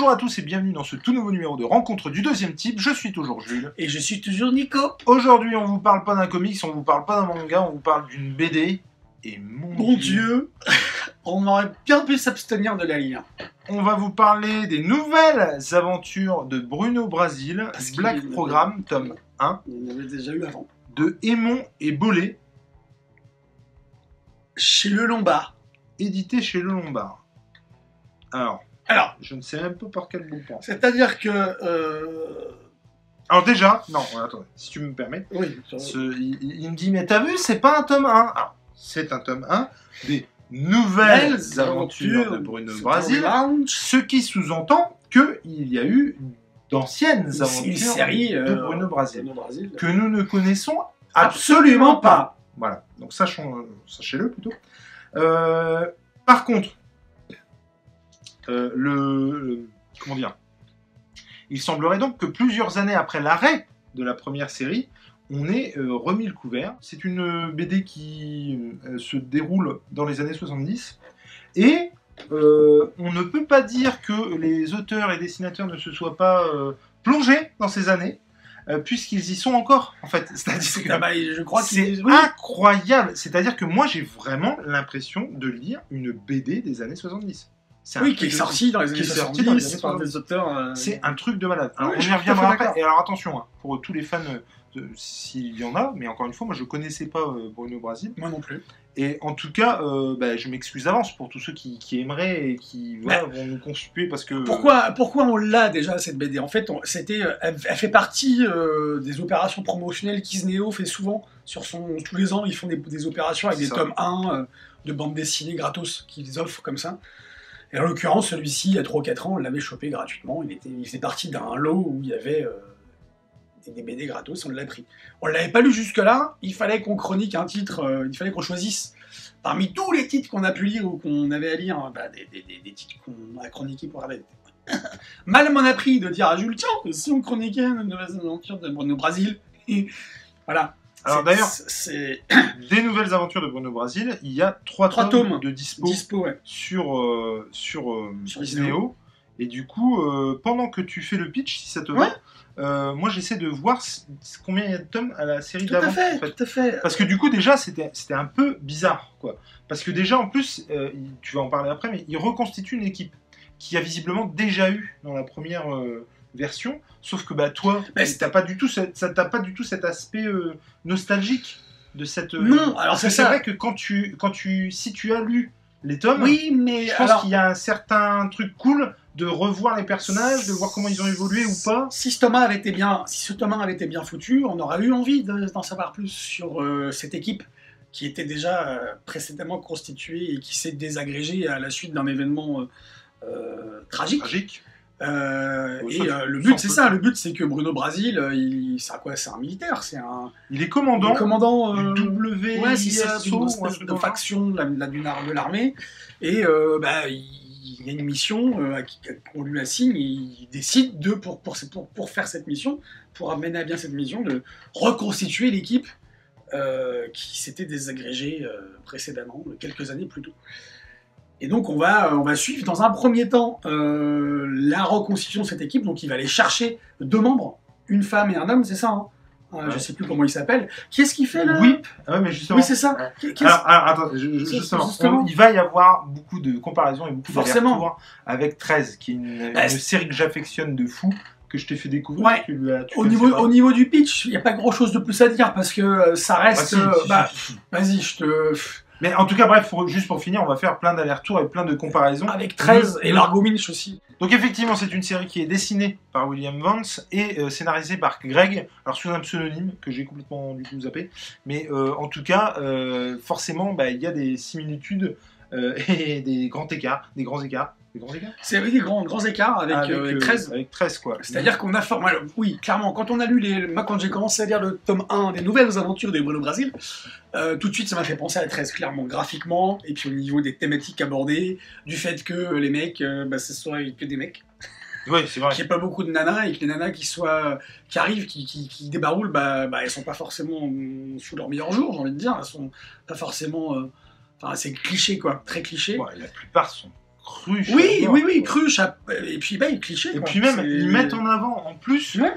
Bonjour à tous et bienvenue dans ce tout nouveau numéro de Rencontre du deuxième type. Je suis toujours Jules. Et je suis toujours Nico. Aujourd'hui, on vous parle pas d'un comics, on vous parle pas d'un manga, on vous parle d'une BD. Et mon Dieu, on aurait bien pu s'abstenir de la lire. On va vous parler des nouvelles aventures de Bruno Brasil, Black Programme, tome 1. On avait déjà eu avant. De Aimon et Bollé. Chez Le Lombard. Édité chez Le Lombard. Alors, je ne sais même pas par quel bout prendre. C'est-à-dire que... Alors déjà, non, attendez, si tu me permets. Oui. Il me dit, mais t'as vu, c'est pas un tome 1. Alors, c'est un tome 1 des nouvelles aventures de Bruno Brasil, ce qui sous-entend qu'il y a eu d'anciennes aventures de Bruno Brasil, que nous ne connaissons absolument pas. Voilà, donc sachez-le plutôt. Par contre, comment dire, il semblerait donc que plusieurs années après l'arrêt de la première série, on ait remis le couvert. C'est une BD qui se déroule dans les années 70 et on ne peut pas dire que les auteurs et dessinateurs ne se soient pas plongés dans ces années puisqu'ils y sont encore en fait. C'est-à-dire que je crois que c'est incroyable. C'est-à-dire que moi j'ai vraiment l'impression de lire une BD des années 70. Qui est sorti dans les années 70 par des auteurs... C'est un truc de malade. Alors, on y reviendra après. Et alors attention, pour tous les fans, s'il y en a, mais encore une fois, moi je connaissais pas Bruno Brasil. Moi non plus. Et en tout cas, je m'excuse d'avance pour tous ceux qui aimeraient et qui vont nous consulter parce que... Pourquoi on l'a déjà cette BD? En fait, elle fait partie des opérations promotionnelles qu'Isneo fait souvent. Tous les ans, ils font des opérations avec des tomes 1 de bande dessinée gratos qu'ils offrent comme ça. Et en l'occurrence, celui-ci, il y a 3 ou 4 ans, on l'avait chopé gratuitement. Il faisait partie d'un lot où il y avait des BD gratos, on l'a pris. On ne l'avait pas lu jusque-là, il fallait qu'on chronique un titre, il fallait qu'on choisisse parmi tous les titres qu'on a pu lire ou qu'on avait à lire, des titres qu'on a chroniqués pour regarder. Mal m'en a pris de dire à Jules, tiens, si on chroniquait une nouvelle aventure de Bruno Brasil, et voilà. Alors d'ailleurs, des nouvelles aventures de Bruno Brasil, il y a 3 tomes de dispo sur Isneo. Et du coup, pendant que tu fais le pitch, si ça te va, moi j'essaie de voir combien il y a de tomes à la série d'avant. Tout à fait. Parce que du coup déjà c'était un peu bizarre, quoi. Parce que déjà en plus, tu vas en parler après, mais il reconstitue une équipe qui a visiblement déjà eu dans la première version, sauf que toi, t'as pas du tout cet aspect nostalgique de cette. Non, alors c'est vrai que si tu as lu les tomes, mais je pense qu'il y a un certain truc cool de revoir les personnages, de voir comment ils ont évolué ou pas. Si ce tome avait été bien foutu, on aurait eu envie d'en savoir plus sur cette équipe qui était déjà précédemment constituée et qui s'est désagrégée à la suite d'un événement tragique. Le but c'est ça, le but c'est que Bruno Brasil, c'est un militaire, il est commandant du WISO, de faction de l'armée, et il y a une mission qu'on lui assigne, et il décide pour faire cette mission, pour amener à bien cette mission, de reconstituer l'équipe qui s'était désagrégée précédemment, quelques années plus tôt. Et donc on va suivre dans un premier temps la reconstitution de cette équipe. Donc il va aller chercher 2 membres, une femme et un homme, c'est ça Je sais plus comment il s'appelle. Qu'est-ce qu'il fait là? Oui, mais justement. Oui, c'est ça. Alors attends, justement. Il va y avoir beaucoup de comparaisons et beaucoup d'allers-retours avec 13, qui est une série que j'affectionne de fou, que je t'ai fait découvrir. Au niveau du pitch, il n'y a pas grand-chose de plus à dire parce que ça reste... Vas-y, je te... Mais en tout cas, bref, juste pour finir, on va faire plein d'allers-retours et plein de comparaisons. Avec 13 et Largo Winch aussi. Donc effectivement, c'est une série qui est dessinée par William Vance et scénarisée par Greg, alors sous un pseudonyme que j'ai complètement du coup zappé. Mais en tout cas, forcément, il y a des similitudes et des grands écarts. C'est des grands écarts avec 13. Avec 13, quoi. C'est-à-dire qu'on a... Oui, clairement, quand on a lu Moi, quand j'ai commencé à lire le tome 1 des nouvelles aventures de Bruno Brasil, tout de suite, ça m'a fait penser à 13, clairement, graphiquement, et puis au niveau des thématiques abordées, du fait que les mecs, ce soit que des mecs. Oui, c'est vrai. Qu'il n'y ait pas beaucoup de nanas, et que les nanas qui arrivent, qui débaroulent, elles sont pas forcément sous leur meilleur jour, j'ai envie de dire. Elles sont pas forcément... c'est cliché, quoi. Très cliché. Ouais, la plupart sont cruche. Oui, cruche. Et puis, cliché. Et quoi. puis même, ils mettent en avant, en plus, Ouais.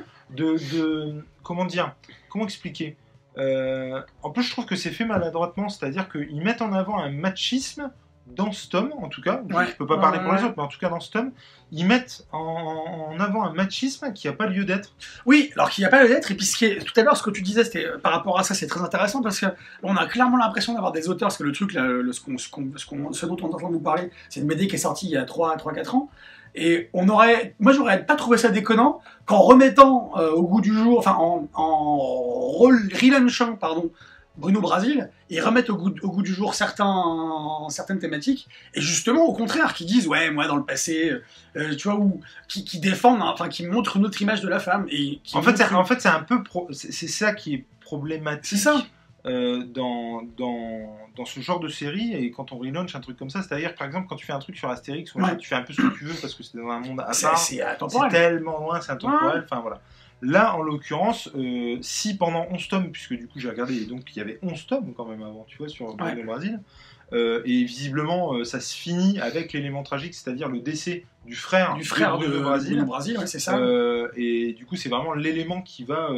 comment dire, comment expliquer en plus, je trouve que c'est fait maladroitement, c'est-à-dire qu'ils mettent en avant un machisme dans ce tome, en tout cas. Je peux pas parler pour les autres, mais en tout cas dans ce tome, ils mettent en avant un machisme qui n'a pas lieu d'être. Oui, alors qu'il n'y a pas lieu d'être. Et puis tout à l'heure, ce que tu disais, c'était par rapport à ça, c'est très intéressant parce que on a clairement l'impression d'avoir des auteurs, parce que le truc, là, ce dont on est en train de nous parler, c'est une BD qui est sortie il y a 3-4 ans. Et moi j'aurais pas trouvé ça déconnant qu'en remettant au goût du jour, enfin en relaunchant, pardon, Bruno Brasil, ils remettent au goût du jour certaines thématiques, et justement au contraire, qui disent ouais, moi dans le passé, tu vois, ou qui défendent, enfin qui montrent une autre image de la femme. Et en fait, c'est un peu c'est ça qui est problématique. C'est ça. Dans ce genre de série, et quand on relaunch un truc comme ça, c'est-à-dire par exemple quand tu fais un truc sur Astérix, tu fais un peu ce que tu veux parce que c'est dans un monde à part, c'est tellement loin, c'est intemporel, enfin voilà. Là en l'occurrence, si pendant 11 tomes, puisque du coup j'ai regardé, et donc il y avait 11 tomes quand même avant, tu vois, sur Bruno Brasil, et visiblement ça se finit avec l'élément tragique, c'est-à-dire le décès du frère de Bruno Brasil, ouais, c'est ça. Et du coup c'est vraiment l'élément qui va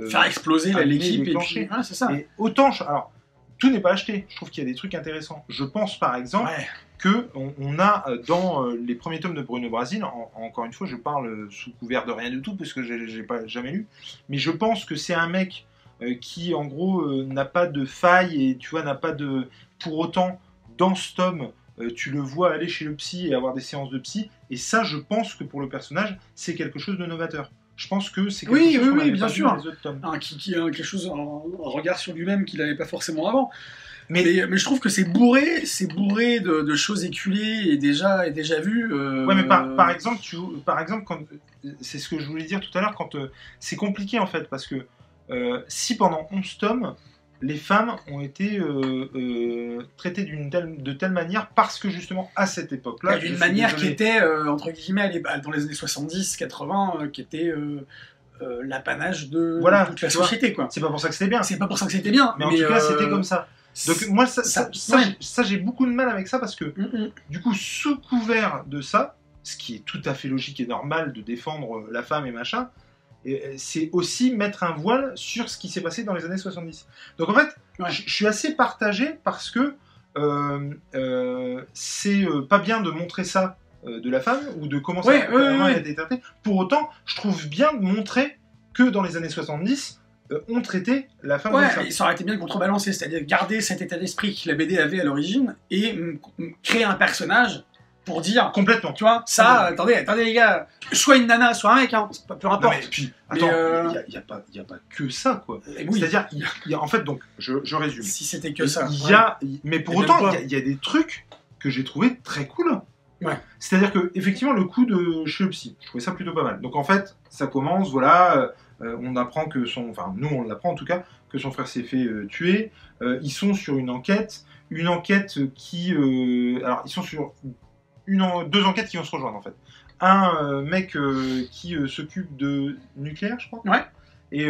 faire exploser l'équipe, et puis c'est ça. Et autant, alors tout n'est pas acheté, je trouve qu'il y a des trucs intéressants. Je pense par exemple que on a dans les premiers tomes de Bruno Brasil, encore une fois je parle sous couvert de rien du tout parce que j'ai pas jamais lu, mais je pense que c'est un mec qui en gros n'a pas de faille, et tu vois, n'a pas de... Pour autant, dans ce tome, tu le vois aller chez le psy et avoir des séances de psy, et ça je pense que pour le personnage c'est quelque chose de novateur. Je pense que c'est quelque chose qu'on n'avait pas vu dans les autres tomes. Qui a quelque chose, un regard sur lui-même qu'il n'avait pas forcément avant. Mais je trouve que c'est bourré de choses éculées et déjà vues. Ouais, mais par exemple, quand c'est ce que je voulais dire tout à l'heure, quand c'est compliqué en fait, parce que si pendant 11 tomes, les femmes ont été traitées de telle manière, parce que justement à cette époque-là, d'une manière qui était entre guillemets dans les années 70-80, qui était l'apanage de toute la société, quoi. C'est pas pour ça que c'était bien. C'est pas pour ça que c'était bien. Mais en tout cas, c'était comme ça. Donc moi, ça j'ai beaucoup de mal avec ça, parce que du coup, sous couvert de ça, ce qui est tout à fait logique et normal de défendre la femme et machin, c'est aussi mettre un voile sur ce qui s'est passé dans les années 70. Donc en fait, je suis assez partagé, parce que c'est pas bien de montrer ça de la femme, ou de comment ça a été traité. Pour autant, je trouve bien de montrer que dans les années 70, on traitait la femme comme ça. Ça aurait été bien contrebalancé, c'est-à-dire garder cet état d'esprit que la BD avait à l'origine, et créer un personnage pour dire complètement, tu vois, ça, attendez les gars, soit une nana, soit un mec, hein, peu importe. Non, mais puis, attends, il y a pas que ça, quoi. Oui. C'est-à-dire, en fait, donc, je résume. Si c'était que ça. Mais pour autant, il y a des trucs que j'ai trouvé très cool. Ouais. C'est-à-dire que, effectivement, le coup de chez le psy, je trouvais ça plutôt pas mal. Donc en fait, ça commence, voilà, on apprend que nous on l'apprend en tout cas, que son frère s'est fait tuer. Ils sont sur une enquête qui, alors ils sont sur deux enquêtes qui vont se rejoindre en fait. Un mec qui s'occupe de nucléaire, je crois. Ouais. Et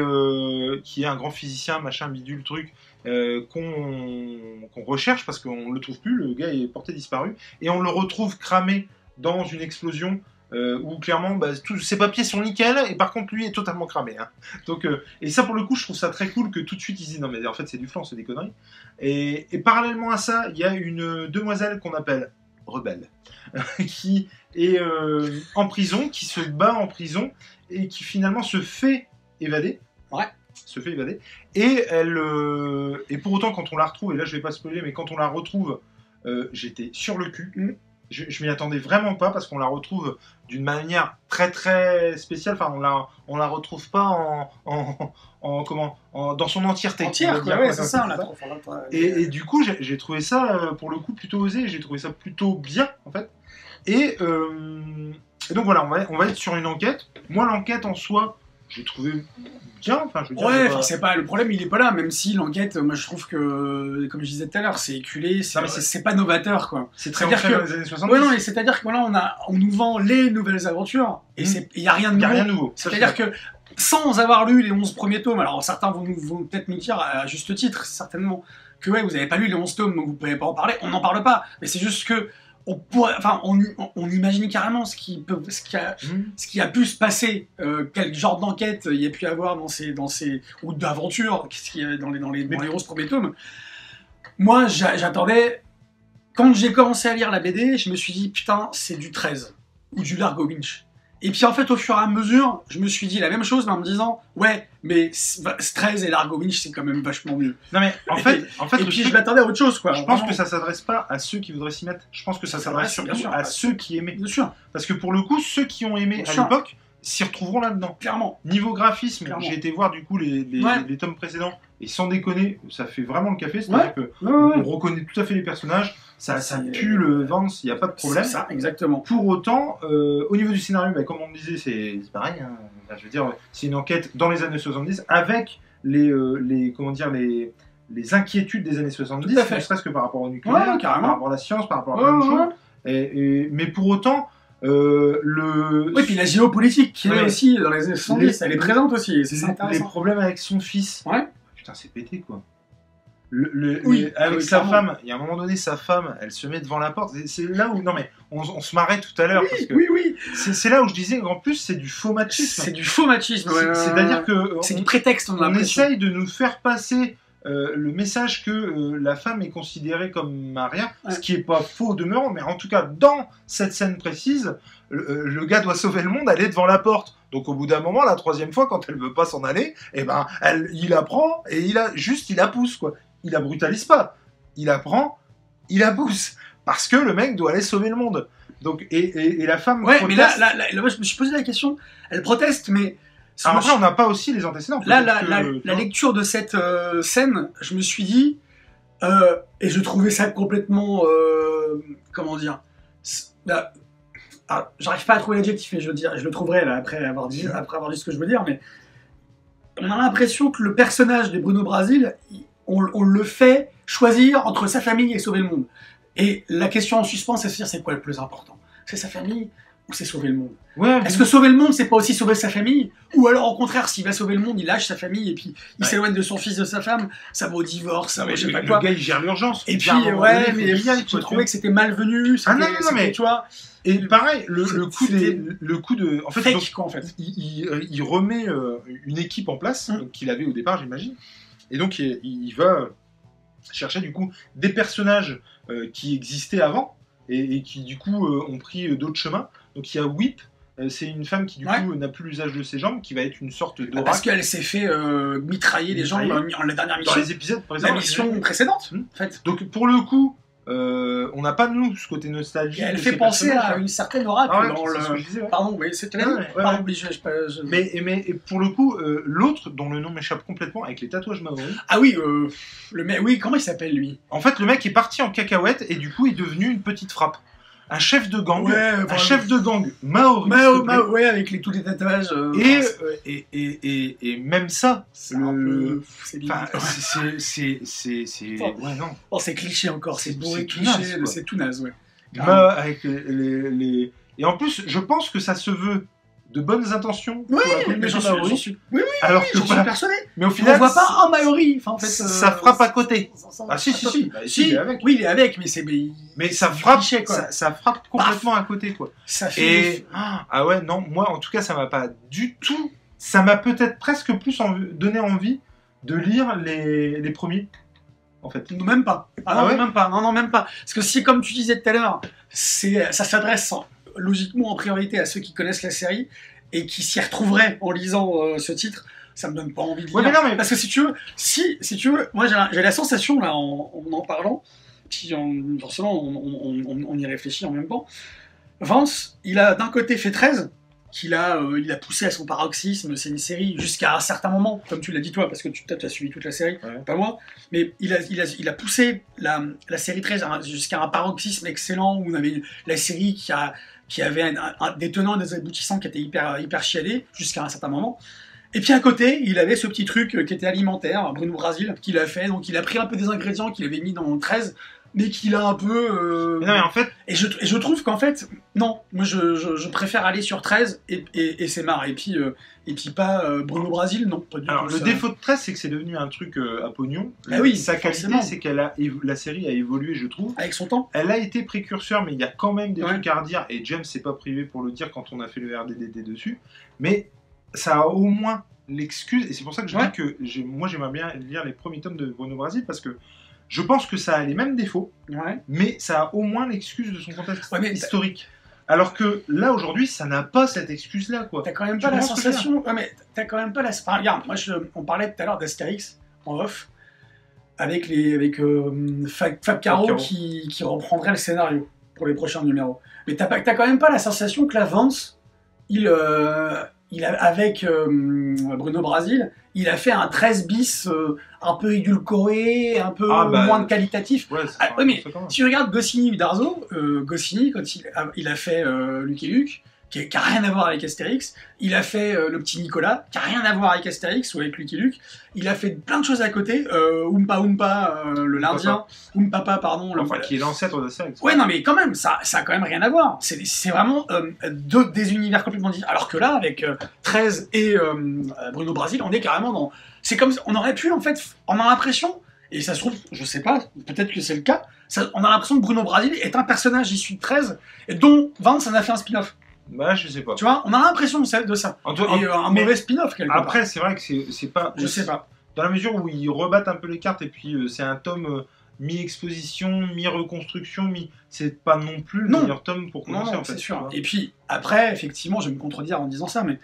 qui est un grand physicien, machin, bidule, truc, qu'on recherche parce qu'on le trouve plus, le gars est porté disparu, et on le retrouve cramé dans une explosion où clairement tous ses papiers sont nickel, et par contre lui est totalement cramé. Hein. Donc, et ça pour le coup je trouve ça très cool que tout de suite ils disent non mais en fait c'est du flan, c'est des conneries. Et parallèlement à ça, il y a une demoiselle qu'on appelle Rebelle, qui est en prison, qui se bat en prison, et qui finalement se fait évader. Ouais. Se fait évader. Et elle, et pour autant, quand on la retrouve, et là je vais pas spoiler, mais quand on la retrouve, j'étais sur le cul. Je m'y attendais vraiment pas, parce qu'on la retrouve d'une manière très très spéciale. Enfin, on la retrouve pas dans son entièreté. Entière, quoi, ouais, c'est ça. Et du coup, j'ai trouvé ça pour le coup plutôt osé. J'ai trouvé ça plutôt bien en fait. Et donc voilà, on va être sur une enquête. Moi, l'enquête en soi, j'ai trouvé bien. Enfin, je veux dire, c'est pas le problème, il est pas là. Même si l'enquête, moi, je trouve que, comme je disais tout à l'heure, c'est éculé, c'est pas novateur, quoi. C'est très ancré dans les années 70. Ouais, non, c'est-à-dire que voilà, on nous vend les nouvelles aventures, et il y a rien de nouveau. C'est-à-dire que sans avoir lu les 11 premiers tomes, alors certains vont peut-être nous dire à juste titre, certainement, que ouais, vous avez pas lu les 11 tomes, donc vous pouvez pas en parler. On n'en parle pas, mais c'est juste que on imagine carrément ce qui a pu se passer, quel genre d'enquête il y a pu y avoir ou d'aventure, qu'est-ce qu'il y avait dans les 11 premiers tomes. Moi, j'attendais. Quand j'ai commencé à lire la BD, je me suis dit, putain, c'est du 13 ou du Largo Winch. Et puis en fait, au fur et à mesure, je me suis dit la même chose, mais en me disant, ouais, mais 13 et Largo Winch, c'est quand même vachement mieux. Non mais en fait, et puis je m'attendais à autre chose, quoi. Je pense que ça s'adresse pas à ceux qui voudraient s'y mettre. Je pense que ça s'adresse surtout à ceux qui aimaient. Bien sûr. Parce que pour le coup, ceux qui ont aimé à l'époque s'y retrouveront là-dedans. Clairement. Niveau graphisme, j'ai été voir du coup les tomes précédents et sans déconner, ça fait vraiment le café. C'est-à-dire que on reconnaît tout à fait les personnages. Ça pue le Vance, il n'y a pas de problème. C'est ça, exactement. Pour autant, au niveau du scénario, comme on le disait, c'est pareil. Hein. Je veux dire, c'est une enquête dans les années 70 avec les inquiétudes des années 70, ne serait-ce que par rapport au nucléaire, par rapport à la science, par rapport à plein de choses. Mais pour autant, Oui, puis la géopolitique qui est aussi dans les années 70, elle est présente aussi. C'est intéressant. Les problèmes avec son fils. Ouais. Putain, c'est pété quoi. Avec sa femme, il y a un moment donné, sa femme, elle se met devant la porte. C'est là où, non mais, on se marrait tout à l'heure. Oui. C'est là où je disais, en plus, c'est du faux machisme. C'est du faux machisme. C'est-à-dire que c'est du prétexte. On essaye de nous faire passer le message que la femme est considérée comme un rien, ce qui est pas faux demeurant, mais en tout cas, dans cette scène précise, le gars doit sauver le monde, elle est devant la porte. Donc au bout d'un moment, la troisième fois, quand elle veut pas s'en aller, il la prend et il la pousse quoi. Il la brutalise pas. Il la prend, il la pousse. Parce que le mec doit aller sauver le monde. Donc, et la femme proteste. Mais là, moi, je me suis posé la question. Elle proteste, mais... Alors après, on n'a pas aussi les antécédents. Là, la lecture de cette scène, je me suis dit... et je trouvais ça complètement... comment dire j'arrive pas à trouver l'adjectif, mais je le trouverai là, après avoir dit ce que je veux dire, mais... On a l'impression que le personnage de Bruno Brasil... On le fait choisir entre sa famille et sauver le monde. Et la question en suspens, c'est de se dire c'est quoi le plus important? C'est sa famille ou c'est sauver le monde? Est-ce que sauver le monde, c'est pas aussi sauver sa famille? Ou alors au contraire, s'il va sauver le monde, il lâche sa famille et puis il s'éloigne de son fils, de sa femme, ça va au divorce, ça va je sais pas quoi. Le gars, il gère l'urgence. Et puis, mais j'ai trouvé que c'était malvenu. Tu vois. Et pareil, le coup de... En fait, fake, quoi, en fait. Il remet une équipe en place, qu'il avait au départ, j'imagine. Et donc, il va chercher, du coup, des personnages qui existaient avant et qui, du coup, ont pris d'autres chemins. Donc, il y a Whip, c'est une femme qui, du coup, n'a plus l'usage de ses jambes, qui va être une sorte d'oracle. Parce qu'elle s'est fait mitrailler les jambes en la dernière mission. Dans les épisodes, par exemple. La mission précédente, en fait. Donc, pour le coup... on n'a pas de nous ce côté nostalgie. Et elle fait penser à une certaine oracle dans le. Ce que je disais, Pardon, mais c'est Pardon, mais pour le coup, l'autre dont le nom m'échappe complètement avec les tatouages maoris. Ah oui, oui, comment il s'appelle lui? En fait, le mec est parti en cacahuète et du coup est devenu une petite frappe. Un chef de gang, chef de gang maori. Ouais, avec tous les tatouages. Et même ça, c'est un peu. Ouais, non. Oh, c'est cliché encore, c'est bourré de clichés, c'est tout naze, ouais. Avec Et en plus, je pense que ça se veut de bonnes intentions. Oui, mais j'en suis. Oui, alors j'en suis persuadé. Mais au final, on voit pas un maori. Enfin, en fait, ça frappe à côté. Si, il est avec. Oui, il est avec, mais c'est. Mais ça frappe, ça frappe complètement à côté, quoi. Ça fait. Ah ouais, non, moi, en tout cas, ça m'a pas du tout. Ça m'a peut-être presque plus donné envie de lire les premiers. En fait. Même pas. Même pas. Non, même pas. Parce que si, comme tu disais tout à l'heure, ça s'adresse logiquement en priorité à ceux qui connaissent la série et qui s'y retrouveraient en lisant ce titre, ça me donne pas envie de lire. Mais... Parce que si tu veux, moi j'ai la sensation là en parlant, puis forcément on y réfléchit en même temps. Vance, il a d'un côté fait 13. Il a poussé à son paroxysme, c'est une série jusqu'à un certain moment, comme tu l'as dit toi, parce que tu as suivi toute la série, pas moi, mais il a poussé la série 13 jusqu'à un paroxysme excellent, où on avait la série qui avait des tenants et des aboutissants qui étaient hyper chialés, jusqu'à un certain moment. Et puis à côté, il avait ce petit truc qui était alimentaire, Bruno Brasil, qu'il a fait, donc il a pris un peu des ingrédients qu'il avait mis dans le 13, mais qu'il a un peu... Mais non, mais en fait... Et je trouve qu'en fait, non, moi je préfère aller sur 13 et c'est marre. Et puis pas Bruno Brasil, non, pas du Alors, tout. le Ça. défaut de 13, c'est que c'est devenu un truc à pognon. Ah oui, sa qualité, forcément. c'est que la série a évolué, je trouve. Avec son temps. Elle a été précurseur, mais il y a quand même des Ouais. trucs à redire, et James s'est pas privé pour le dire quand on a fait le RDDD dessus, mais ça a au moins l'excuse, et c'est pour ça que je Ouais. dis que moi j'aimerais bien lire les premiers tomes de Bruno Brasil, parce que je pense que ça a les mêmes défauts, Ouais. mais ça a au moins l'excuse de son contexte Ouais, mais historique. Alors que là, aujourd'hui, ça n'a pas cette excuse-là, quoi. T'as quand même Tu pas la comprends ce que je veux sensation... Ouais, mais t'as quand même pas la... Enfin, regarde, moi on parlait tout à l'heure d'Astérix, en off, avec Fab Caro qui reprendrait le scénario pour les prochains numéros. Mais t'as quand même pas la sensation que la Vance, avec Bruno Brasil, il a fait un 13 bis un peu édulcoré, un peu moins qualitatif. Ouais, Ouais, mais si tu regardes Goscinny ou Udarzo, Goscinny, quand il a fait Lucky Luke, qui a rien à voir avec Astérix, il a fait le petit Nicolas, qui a rien à voir avec Astérix ou avec Lucky Luke, il a fait plein de choses à côté, Oompa Oompa, le Lindien, Oompapa, pardon. Enfin, qui est l'ancêtre d'Astérix. Ouais, non, mais quand même, ça a quand même rien à voir. C'est vraiment des univers complètement différents. Alors que là, avec 13 et Bruno Brasil, on est carrément dans... C'est comme... On aurait pu, en fait, on a l'impression, et ça se trouve, je sais pas, peut-être que c'est le cas, on a l'impression que Bruno Brasil est un personnage issu de 13, et dont Vance en a fait un spin-off. Bah, je sais pas. Tu vois, on a l'impression de ça. Et un mauvais spin-off, quelque part. Après, c'est vrai que c'est pas... Je sais pas. Dans la mesure où ils rebattent un peu les cartes, et puis c'est un tome... mi-exposition, mi-reconstruction, c'est pas non plus le meilleur tome pour commencer. Non, c'est sûr. Et puis, après, effectivement, je vais me contredire en disant ça, mais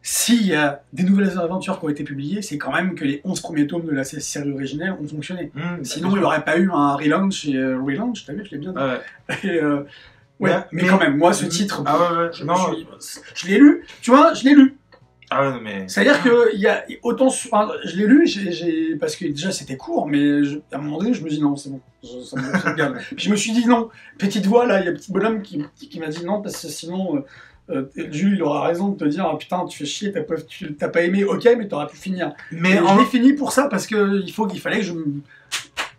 s'il y a des nouvelles aventures qui ont été publiées, c'est quand même que les 11 premiers tomes de la série originelle ont fonctionné. Sinon, il n'y aurait pas eu un relaunch, t'as vu, je l'ai bien dit. Et, mais quand même, moi, ce titre, je l'ai lu, tu vois, je l'ai lu. Mais... C'est-à-dire que il y a autant, je l'ai lu, parce que déjà c'était court, mais à un moment donné, je me dis non, c'est bon, ça me gave. Puis je me suis dit non, petite voix là, il y a un petit bonhomme qui m'a dit non, parce que sinon, Jules il aura raison de te dire ah, putain, tu fais chier, t'as pas aimé, ok, mais t'auras pu finir. Mais je l'ai fini pour ça, parce que il fallait que je me...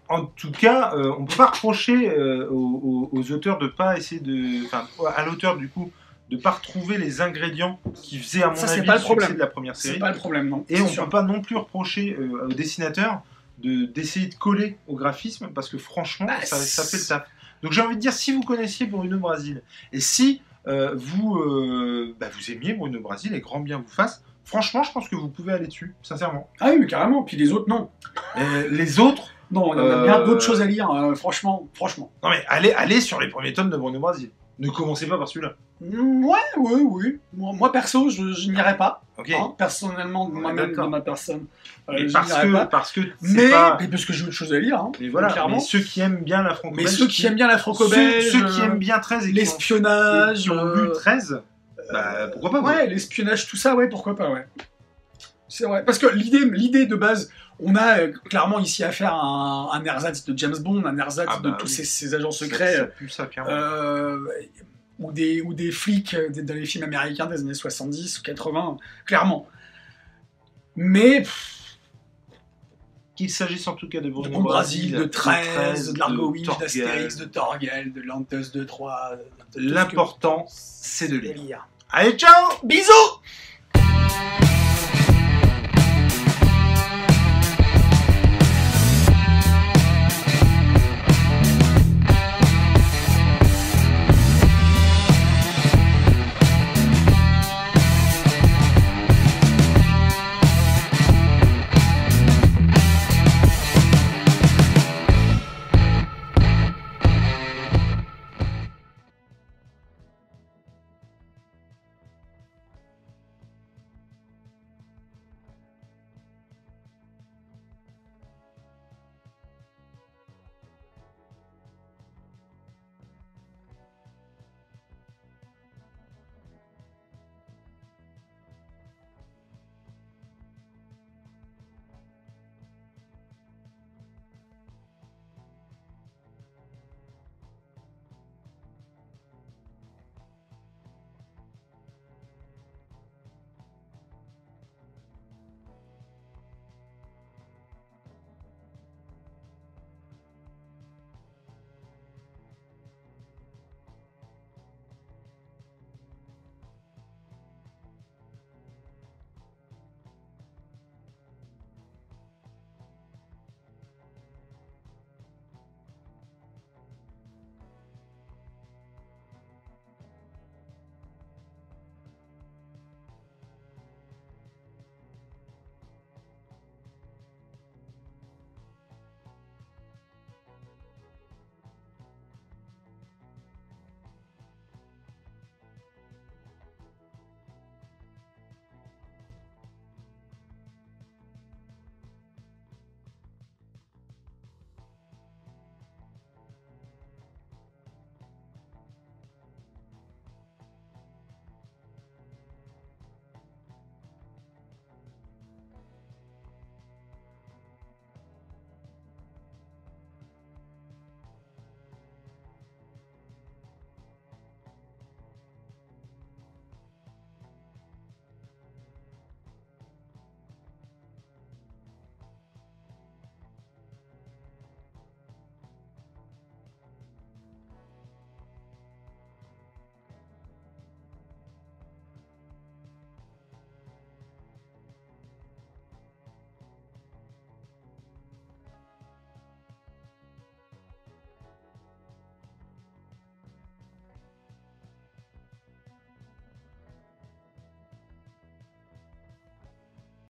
En tout cas, on peut pas reprocher aux auteurs de pas essayer de... Enfin, à l'auteur du coup, de pas retrouver les ingrédients qui faisaient à mon avis le succès de la première série. C'est pas le problème, non. Et on peut pas non plus reprocher aux dessinateurs d'essayer de coller au graphisme, parce que franchement, ça fait le taf. Donc j'ai envie de dire, si vous connaissiez Bruno Brasil, et si vous aimiez Bruno Brasil, et grand bien vous fasse, franchement, je pense que vous pouvez aller dessus, sincèrement. Ah oui, mais carrément. Puis les autres, non. Les autres... Non, il y a bien d'autres choses à lire, franchement. Non mais allez sur les premiers tomes de Bruno Brasil. Ne commencez pas par celui-là. Oui. Moi, perso, je n'irai pas. Okay. Personnellement, moi-même, dans ma personne. Parce que mais parce que j'ai autre chose à lire. Mais voilà, clairement. Mais ceux qui aiment bien la franco-belge. Mais ceux qui aiment bien la franco-belge. Ceux qui aiment bien 13 et l'espionnage. Qui ont lu 13, pourquoi pas. Ouais, l'espionnage, tout ça, ouais, pourquoi pas, ouais. C'est vrai. Parce que l'idée de base, on a clairement ici affaire à un ersatz de James Bond, un ersatz de tous ces agents secrets. Ça, ou des flics dans les films américains des années 70 ou 80, clairement. Mais... Qu'il s'agisse en tout cas de Bruno Brasil, de 13, de Largo Winch, d'Astérix, de Torgal, de Lantos 2-3... L'important, c'est de lire. Allez, ciao. Bisous.